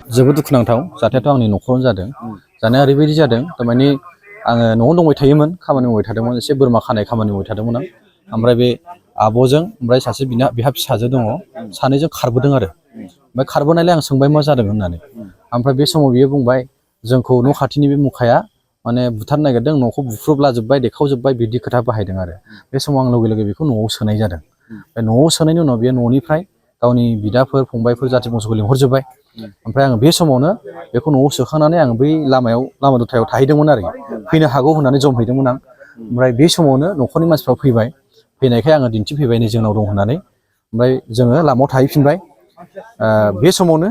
जोबोद दुखुनांथाव जाथायाथ' आंनि न'खरावनो जादों। जानाया ओरैबायदि जादों थारमाने आङो न'आवनो दंबाय थायोमोन, खामानि मावबाय थादोंमोन, एसे बोरमा खानाय खामानि मावबाय थादोंमोन आं। ओमफ्राय बे आब'जों ओमफ्राय सासे बिहा फिसाजो दङ, सानैजों खारबोदों आरो। ओमफ्राय खारबोनायलाय आं सोंबाय मा जादों होननानै। ओमफ्राय बे समाव बियो बुंबाय जोंखौ न' खाथिनि बे मुखाया माने बुथारनो नागिरदों, न'खौ बुख्रुबलाजोब्बाय, देखावजोब्बाय, बिदि खोथा बाहायदों आरो। बे समाव आं लोगो लोगो बेखौ न'आव सोनाय जादों। बे न'आव सोनायनि उनाव बेयो न'निफ्राय गावनि बिदाफोर फंबायफोर जाथि बंस'खौ लिंहरजोब्बाय। ओमफ्राय आङो बे समावनो बेखौ न'आव सोखांनानै आं बै लामा दथायाव थाहैदोंमोन आरो, फैनो हागौ होननानै जमहैदोंमोन आं। ओमफ्राय बे समावनो न'खरनि मानसिफ्रा फैबाय, फैनायखाय आङो दिन्थिफैबाय नै जोंनाव दं होननानै। ओमफ्राय जोङो लामायाव थाहैफिनबाय। बे समावनो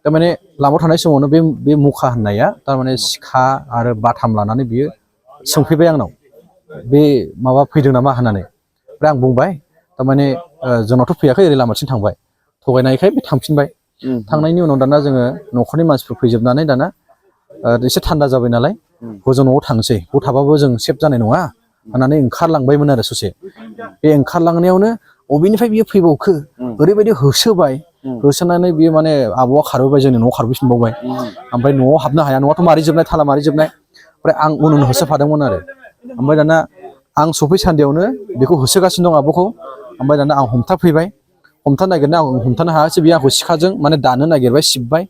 थारमाने लामायाव थानाय समावनो बे मुखा होननाया थारमाने सिखा आरो बाथाम लानानै बियो सोंफैबाय आंनाव, बे माबा फैदों नामा होननानै। ओमफ्राय आं बुंबाय थारमाने जोंनावथ' फैयाखै, ओरै लामाथिं थांबाय। थगायनायखाय बे थांफिनबाय। थांनायनि उनाव दाना जोङो न'खरनि मानसिफोर फैजोबनानै दाना एसे थान्दा जाबाय नालाय हजों न'आव थांसै, बाव थाबाबो जों सेफ जानाय नङा होननानै ओंखारलांबायमोन आरो ससे। बे ओंखारलांनायावनो बबेनिफ्राय बियो फैबावखो, ओरैबायदि होसोबाय, होसोनानै बियो माने आबौआ खारबोबाय, जोंनि न'आव खारबोफिनबावबाय। ओमफ्राय न'आव हाबनो हाया, न'आथ' मारिजोबनाय, थाला मारिजोबनाय। ओमफ्राय आं उन उन होसोफादोंमोन आरो। ओमफ्राय दाना आं सफैसान्दियावनो बेखौ होसोगासिनो दं आब'खौ। ओमफ्राय दाना आं हमथाफैबाय, हमथानो नागिरनायाव आं हमथानो हायासै, बे आंखौ सिखाजों माने दानो नागिरबाय, सिबबाय।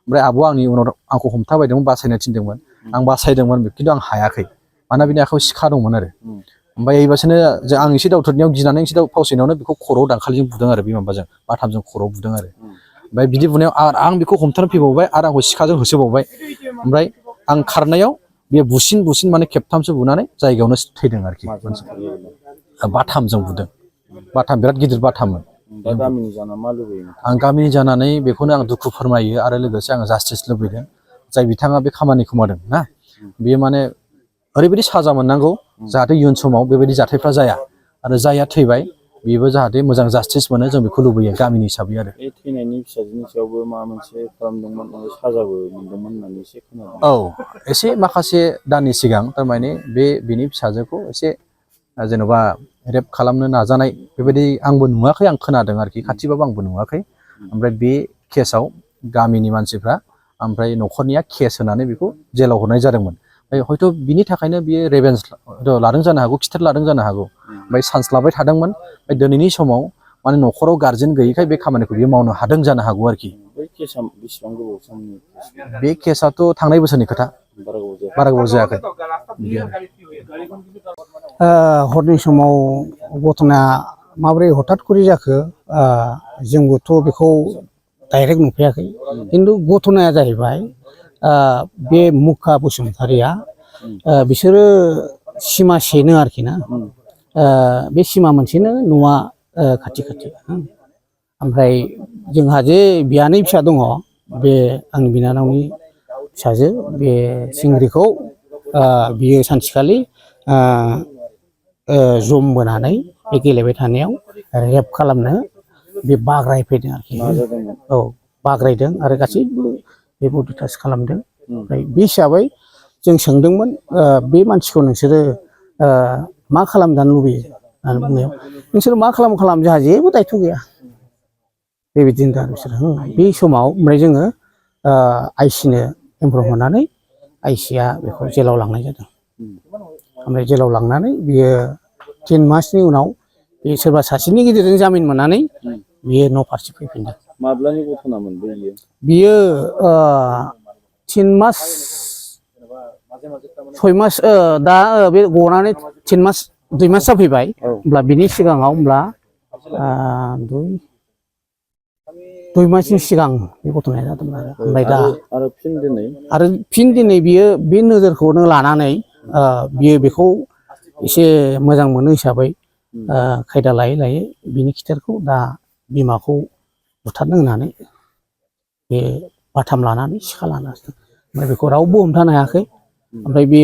ओमफ्राय आब'आ आंनि उनाव आंखौ हमथाबाय दंमोन, बासायनो थिनदोंमोन। आं बासायदोंमोन खिन्थु आं हायाखै, मानोना बिनि आखायाव सिखा दंमोन आरो। ओमफ्राय एबारसोनो आं एसे दावथ्रोदनायाव गिनानै एसे फावसायनायावनो बेखौ खर'आव दांखालिजों बुदों आरो, बे माबाजों बाथामजों खर'आव बुदों आरो। ओमफ्राय बिदि बुनायाव आं बेखौ हमथानो फैबावबाय आरो आंखौ सिखाजों होसोबावबाय। ओमफ्राय आं खारनायाव बे बुसिन माने खेबथामसो बुनानै जायगायावनो थैदों आरोखि। बाथामजों बुदों, बाथाम बिराद गिदिर बाथाममोन। आं गामिनि जानानै बेखौनो आं दुखु फोरमायो आरो लोगोसे आङो जास्टिस लुबैदों। जाय बिथाङा बे खामानिखौ मावदों ना, बेयो माने ओरैबायदि साजा मोननांगौ जाहाथे इयुन समाव बेबायदि जाथायफ्रा जाया। आरो जायहा थैबाय बेबो जाहाथे मोजां जास्टिस मोनो, जों बेखौ लुबैयो गामिनि हिसाबै आरो। बे थैनायनि फिसाजोनि सायावबो माबा मोनसे खालामदोंमोन, साजाबो मोनदोंमोन होननानै एसे खोनादों। औ, एसे माखासे दाननि सिगां थारमाने बिनि फिसाजोखौ एसे जेन'बा रेप खालामनो नाजानाय बेबायदि आंबो नुवाखै, आं खोनादों आरोखि, खाथिबाबो आंबो नुवाखै। ओमफ्राय बे केसाव गामिनि मानसिफ्रा ओमफ्राय न'खरनिया केस होनानै बेखौ जेलाव हरनाय जादोंमोन। हयथ' बिनि थाखायनो बियो रेभेन्स लादों जानो हागौ, खिथेर लादों जानो हागौ। ओमफ्राय चान्स लाबाय थादोंमोन। ओमफ्राय दिनैनि समाव माने न'खराव गारजेन गैयैखाय बे खामानिखौ बियो मावनो हादों जानो हागौ आरोखि। बै केसा बेसेबां गोबाव समनि? बे केसाथ' थांनाय बोसोरनि खोथा, बारा गोबाव जायाखै। हरनि समाव घटना माबोरै हथात खरि जाखो, जोंबोथ' बेखौ डाइरेक्ट नुफैयाखै। खिन्थु घटनाया जाहैबाय बे मुखा बसुमतारिया बिसोरो सिमा सेनो आरोखि ना। बे सिमा मोनसेनो न'आ खाथि खाथि। ओमफ्राय जोंहा जे बियानै फिसा दङ, बे आंनि बिनानावनि फिसाजो, बे सिंग्रिखौ बियो सानसेखालि जम बोनानै बे गेलेबाय थानायाव रेप खालामनो बे बाग्रायफैदों आरोखि। औ, बाग्रायदों आरो गासैबो बे बडि टाच खालामदों। ओमफ्राय बे हिसाबै जों सोंदोंमोन, बे मानसिखौ नोंसोरो मा खालामजानो लुबैयो होननानै बुंनायाव, नोंसोर मा खालाम जोंहा जेबो दायथ' गैया, बेबायदि होनदों आरो बिसोरो। बे समाव ओमफ्राय जोङो आइसिनो इनफर्म हरनानै आइसिया बेखौ जेलाव लांनाय जादों। ओमफ्राय जेलाव लांनानै बियो 3 मासनि उनाव बे सोरबा सासेनि गेजेरजों जामिन मोननानै बियो न' फारसे फैफिनदों। माब्लानि घटनामोन बेयो? बियो 3 मास 6 मास, दा बे गनानै 3 मास 2 मास जाफैबाय। होमब्ला बिनि सिगाङाव होमब्ला 2 मासनि सिगां बे घटनाया जादोंमोन आरो। ओमफ्राय दा आरो फिन दिनै बियो बे नोजोरखौनो लानानै बियो बेखौ एसे मोजां मोनो हिसाबै खायदा लायै लायै बिनि खिथेरखौ दा बिमाखौ बुथारनो होननानै बे बाथाम लानानै सिखा लानानै, ओमफ्राय बेखौ रावबो हमथानो हायाखै। ओमफ्राय बे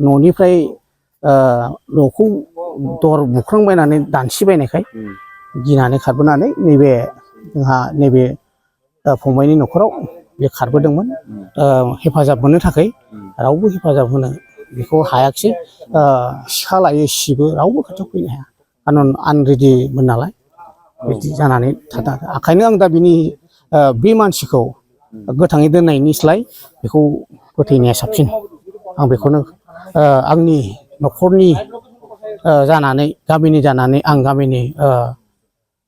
न'निफ्राय न'खौ दर बुख्रांबायनानै दानसिबायनायखाय गिनानै खारबोनानै नैबे जोंहा नैबे फंबायनि न'खराव बे खारबोदोंमोन। हेफाजाब मोननो थाखाय रावबो हेफाजाब होनो बेखौ हायाखिसै। सिखा लायो, सिबो, रावबो खाथियाव फैनो हाया, खारन आनरेडिमोन नालाय। बिदि जानानै थादों। ओंखायनो आं दा बिनि बे मानसिखौ गोथाङै दोननायनिस्लाय बेखौ फोथैनाया साबसिन आं बेखौनो आंनि न'खरनि जानानै गामिनि जानानै आं गामिनि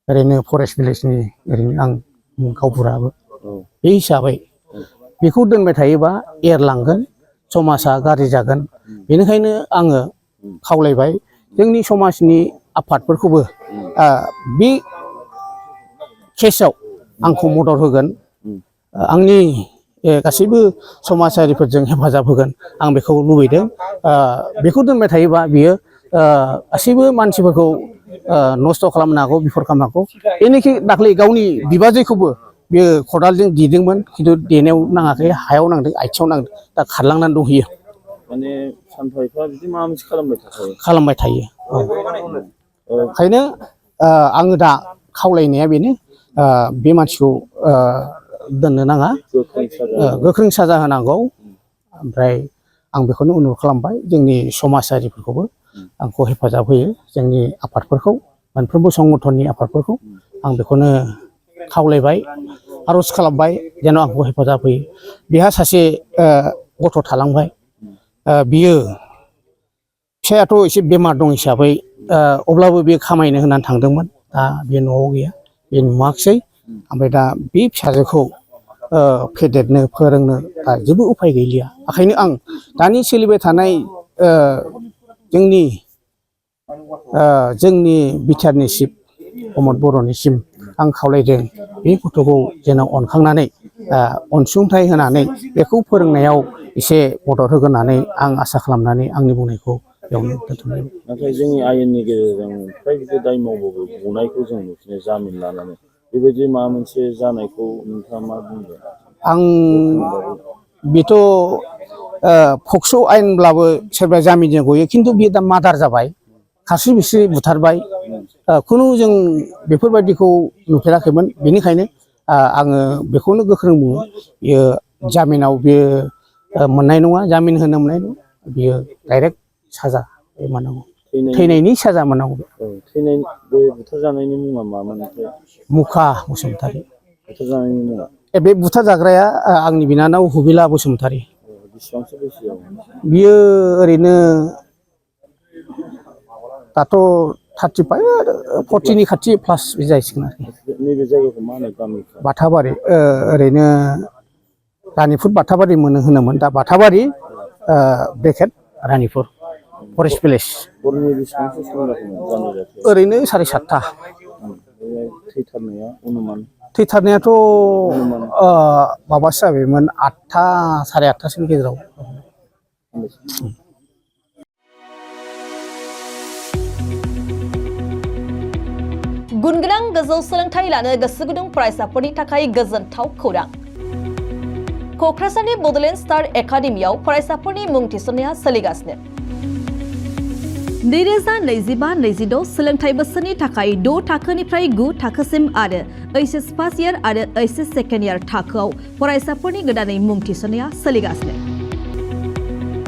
ओरैनो फरेस्ट भिलेजनि ओरैनो आं गावबुराबो बे हिसाबै बेखौ दोनबाय थायोबा एरलांगोन समाजा गाज्रि जागोन बेनिखायनो आङो खावलायबाय जोंनि समाजनि आफादफोरखौबो बे केसआव आंखौ मदद होगोन आंनि गासैबो समाजारिफोरजों हेफाजाब होगोन आं बेखौ लुबैदों बेखौ दोनबाय थायोबा बियो गासैबो मानसिफोरखौ नस्थ' खालामनो हागौ बिफद खालामनो हागौ बेनोखि दाख्लै गावनि बिबाजैखौबो बियो खदालजों देदोंमोन खिन्थु देनायाव नाङाखै हायाव नांदों आथिङाव नांदों दा खारलांनानै दंहैयो माने सानफा एफा बिदि माबा मोनसे खालामबाय थायो ओंखायनो आङो दा खावलायनाया बेनो बे मानसिखौ दोननो नाङा गोख्रों साजा होनांगौ ओमफ्राय आं बेखौनो अनुरद खालामबाय जोंनि समाजारिफोरखौबो आंखौ हेफाजाब होयो जोंनि आफादफोरखौ मोनफ्रोमबो संगठननि आफादफोरखौ आं बेखौनो खावलायबाय आर'ज खालामबाय जेन' आंखौ हेफाजाब होयो बेहा सासे गथ' थालांबाय बियो फिसायाथ' एसे बेमार दं हिसाबै अब्लाबो बे खामायनो होननानै थांदोंमोन दा बे न'आव गैया बे नुवाखिसै ओमफ्राय दा बे फिसाजोखौ फेदेरनो फोरोंनो दा जेबो उफाय गैलिया ओंखायनो आं दानि सोलिबाय थानाय जोंनि बिटिआरनि चिफ प्रमद बर'निसिम आं खावलायदों बे गथ'खौ जेन' अनखांनानै अनसुंथाइ होनानै बेखौ फोरोंनायाव एसे मदद होगोन होननानै आं आसा खालामनानै आंनि बुंनायखौ बेयावनो दोनथ'नाय नाथाय जोंनि आयेननि गेजेरजों फ्राय बिदि दाय मावबाबो गनायखौ जों नुफिनो जामिन लानानै बेबायदि माबा मोनसे जानायखौ नोंथाङा मा बुंदों आं बेथ' पक्स' आयेनब्लाबो सोरबा जामिनजों गयो खिन्थु बेयो दा मादार जाबाय खारसि बिसि बुथारबाय खुनु जों बेफोरबायदिखौ नुफेराखैमोन बेनिखायनो आङो बेखौनो गोख्रों बुङो बियो जामिनाव बियो मोननाय नङा जामिन होनो मोननाय नङा बियो डाइरेक्ट साजा मोननांगौ थैनायनि साजा मोननांगौ थैनाय बे बुथारजानायनि मुङा मामोन मुखा बसुमतारी बुथारजानायनि मुङा बे बुथार जाग्राया आंनि बिनानाव हुबिला बसुमतारी बेसेबांसो बैसो बियो ओरैनो दाथ' 35 40नि खाथि प्लास जाहैसिगोन आरोखि नैबे जायगाखौ मा होनो गामिखौ बाथाबारि ओरैनो रानिफुर बाथाबारि होनोमोन दा बाथाबारि ब्रेकेट रानिपुर फरेस्ट भिलेज हरनि बेसेबांसो सम जाखोमोन जानाय ओरैनो 7:30 थैथारनाया अनुमान थैथारनायाथ' माबासो जाबायमोन 8टा 8:30सोनि गेजेराव गुनगोनां गोजौ सोलोंथाइ लानो गोसो गुदुं फरायसाफोरनि थाखाय गोजोनथाव खौरां क'क्राझारनि बड'लेण्ड स्टार एकाडेमियाव फरायसाफोरनि मुं थिसननाया सोलिगासिनो 2025-26 सोलोंथाइ बोसोरनि थाखाय 6 थाखोनिफ्राय 9 थाखोसिम आरो ओइचएस फार्स्ट इयार आरो ओइचएस सेकेन्ड इयार थाखोआव फरायसाफोरनि गोदानै मुं थिसननाया सोलिगासिनो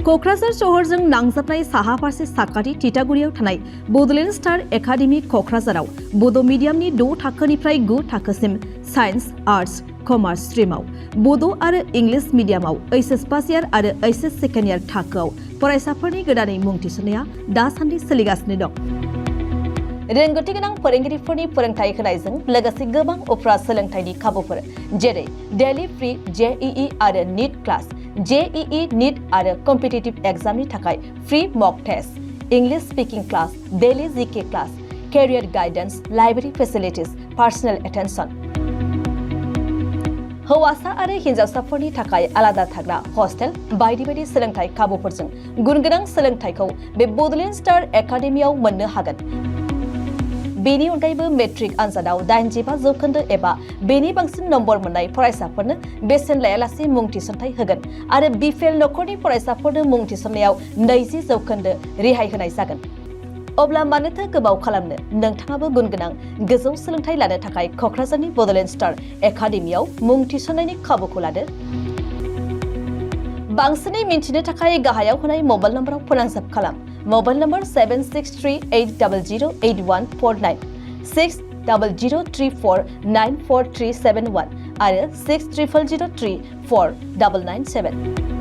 क'क्राझार सहरजों नांजाबनाय साहा फारसे साखाथि तितागुरियाव थानाय बड'लेण्ड स्टार एकाडेमि क'क्राझाराव बड' मिडियामनि 6 थाखोनिफ्राय 9 थाखोसिम साइन्स आर्ट्स कमार्स स्ट्रिमाव बड' आरो इंलिश मिडियामाव ओइचएस फार्स्ट इयार आरो ओइचएस सेकेन्ड इयार थाखोआव फरायसाफोरनि गोदानै मुं थिसननाया दासान्दि सोलिगासिनो दं रोंगौथि गोनां फोरोंगिरिफोरनि फोरोंथाय होनायजों लोगोसे गोबां उफ्रा सोलोंथाइनि खाबुफोर जेरै डेली फ्री जेईई आरो नीट क्लास जेईई नीट आरो कम्पिटिटिभ एग्जामनि थाखाय free mock test English speaking class daily GK class career guidance library facilities personal attention हौवासा आरो हिन्जावसाफोरनि थाखाय आलादा थाग्रा हस्टेल बायदि बायदि सोलोंथाइ खाबुफोरजों गुनगोनां सोलोंथाइखौ बे बड'लेण्ड स्टार एकाडेमियाव मोननो हागोन बेनि अनगायैबो मेट्रिक आनजादाव 85% एबा बेनि बांसिन नम्बर मोननाय फरायसाफोरनो बेसेन लायालासे मुं थिसनथाइ होगोन आरो बिपिएल नखरनि फरायसाफोरनो मुं थिसननायाव 20% रेहाय होनाय जागोन अब्ला मानोथो गोबाव खालामनो नोंथाङाबो गुनगोनां गोजौ सोलोंथाइ लानो थाखाय क'क्राझारनि बड'लेण्ड स्टार एकाडेमियाव मुं थिसननायनि खाबुखौ लादो बांसिनै मिन्थिनो थाखाय गाहायाव होनाय मबाइल नम्बराव फोनांजाब खालाम मबाइल नम्बर 7638008149 6003494371 आरो 6003034997